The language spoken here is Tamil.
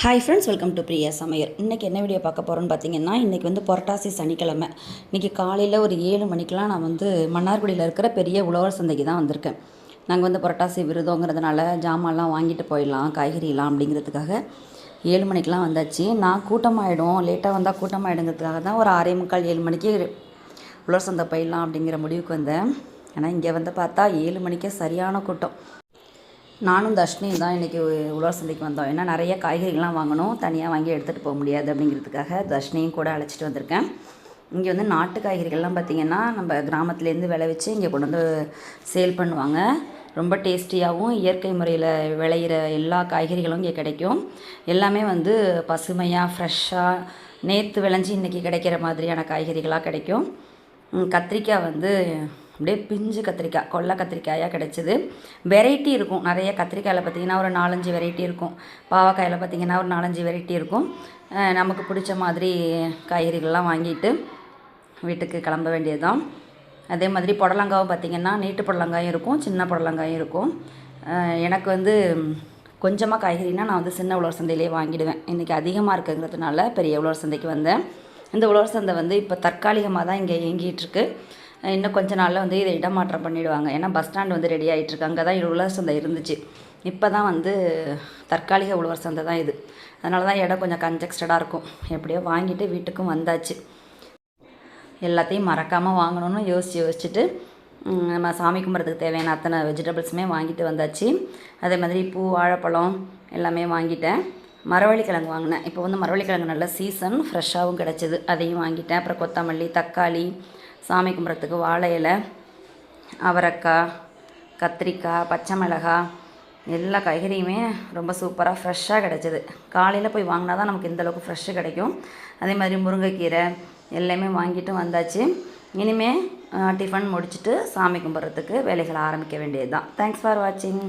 Hi friends, welcome to Priya சமையல். இன்றைக்கி என்ன வீடியோ பார்க்க போகிறோன்னு பார்த்தீங்கன்னா, இன்றைக்கி வந்து புரட்டாசி சனிக்கிழமை. இன்றைக்கி காலையில் ஒரு 7 மணிக்கெலாம் நான் வந்து மன்னார்குடியில் இருக்கிற பெரிய உழவர் சந்தைக்கு தான் வந்திருக்கேன். நாங்கள் வந்து புரட்டாசி விரதங்கிறதுனால ஜாமான்லாம் வாங்கிட்டு போயிடலாம், காய்கறிலாம் அப்படிங்கிறதுக்காக 7 மணிக்கெலாம் வந்தாச்சு. நான் கூட்டமாகிடும், லேட்டாக வந்தால் கூட்டமாகிடுங்கிறதுக்காக தான் ஒரு 6:45 7 மணிக்கு உழவர் சந்தை போயிடலாம் அப்படிங்கிற முடிவுக்கு வந்தேன். ஆனால் இங்கே வந்து பார்த்தா 7 மணிக்கே சரியான கூட்டம். நானும் தர்ஷினியும் தான் இன்றைக்கி உழவர் சந்தைக்கு வந்தோம். ஏன்னா நிறைய காய்கறிகள்லாம் வாங்கணும், தனியாக வாங்கி எடுத்துகிட்டு போக முடியாது அப்படிங்கிறதுக்காக தர்ஷினியும் கூட அழைச்சிட்டு வந்திருக்கேன். இங்கே வந்து நாட்டு காய்கறிகள்லாம் பார்த்திங்கன்னா நம்ம கிராமத்துலேருந்து விளைவிச்சு இங்கே கொண்டு வந்து சேல் பண்ணுவாங்க. ரொம்ப டேஸ்டியாகவும் இயற்கை முறையில் விளையிற எல்லா காய்கறிகளும் இங்கே கிடைக்கும். எல்லாமே வந்து பசுமையாக ஃப்ரெஷ்ஷாக நேற்று விளைஞ்சி இன்றைக்கி கிடைக்கிற மாதிரியான காய்கறிகளாக கிடைக்கும். கத்திரிக்காய் வந்து அப்படியே பிஞ்சு கத்திரிக்காய், கொல்லை கத்திரிக்காயாக கிடச்சிது. வெரைட்டி இருக்கும் நிறைய. கத்திரிக்காயில் பார்த்திங்கன்னா ஒரு 4-5 வெரைட்டி இருக்கும். பாவக்காயில் பார்த்திங்கன்னா ஒரு 4-5 வெரைட்டி இருக்கும். நமக்கு பிடிச்ச மாதிரி காய்கறிகள்லாம் வாங்கிட்டு வீட்டுக்கு கிளம்ப வேண்டியது தான். அதே மாதிரி புடலங்காவும் பார்த்திங்கன்னா நீட்டு புடலங்காயும் இருக்கும், சின்ன புடலங்காயும் இருக்கும். எனக்கு வந்து கொஞ்சமாக காய்கறினா நான் வந்து சின்ன உழவர் சந்தையிலே வாங்கிடுவேன். இன்றைக்கி அதிகமாக இருக்குங்கிறதுனால பெரிய உழவர் சந்தைக்கு வந்தேன். இந்த உழவர் சந்தை வந்து இப்போ தற்காலிகமாக தான் இங்கே இயங்கிகிட்ருக்கு. இன்னும் கொஞ்ச நாளில் வந்து இதை இடமாற்றம் பண்ணிவிடுவாங்க. ஏன்னா பஸ் ஸ்டாண்ட் வந்து ரெடி ஆகிட்டுருக்கு. அங்கே தான் உழவர் சந்தை இருந்துச்சு. இப்போ தான் வந்து தற்காலிக உழவர் சந்தை தான் இது. அதனால தான் இடம் கொஞ்சம் கன்ஜெக்ஸ்டடாக இருக்கும். எப்படியோ வாங்கிட்டு வீட்டுக்கும் வந்தாச்சு. எல்லாத்தையும் மறக்காமல் வாங்கணும்னு யோசிச்சுட்டு நம்ம சாமி கும்பிட்றதுக்கு தேவையான அத்தனை வெஜிடபிள்ஸுமே வாங்கிட்டு வந்தாச்சு. அதே மாதிரி பூ, வாழைப்பழம் எல்லாமே வாங்கிட்டேன். மரவள்ளிக்கிழங்கு வாங்கினேன். இப்போ வந்து மரவள்ளிக்கிழங்கு நல்ல சீசன், ஃப்ரெஷ்ஷாகவும் கிடச்சிது, அதையும் வாங்கிட்டேன். அப்புறம் கொத்தமல்லி, தக்காளி, சாமி கும்பிட்றதுக்கு வாழை இலை, அவரைக்காய், கத்திரிக்காய், பச்சை மிளகாய், எல்லா காய்கறியுமே ரொம்ப சூப்பராக ஃப்ரெஷ்ஷாக கிடச்சிது. காலையில் போய் வாங்கினா தான் நமக்கு இந்தளவுக்கு ஃப்ரெஷ்ஷு கிடைக்கும். அதே மாதிரி முருங்கைக்கீரை எல்லாமே வாங்கிட்டு வந்தாச்சு. இனிமேல் டிஃபன் முடிச்சுட்டு சாமி கும்பிட்றதுக்கு வேலைகளை ஆரம்பிக்க வேண்டியது தான். தேங்க்ஸ் ஃபார் வாட்சிங்.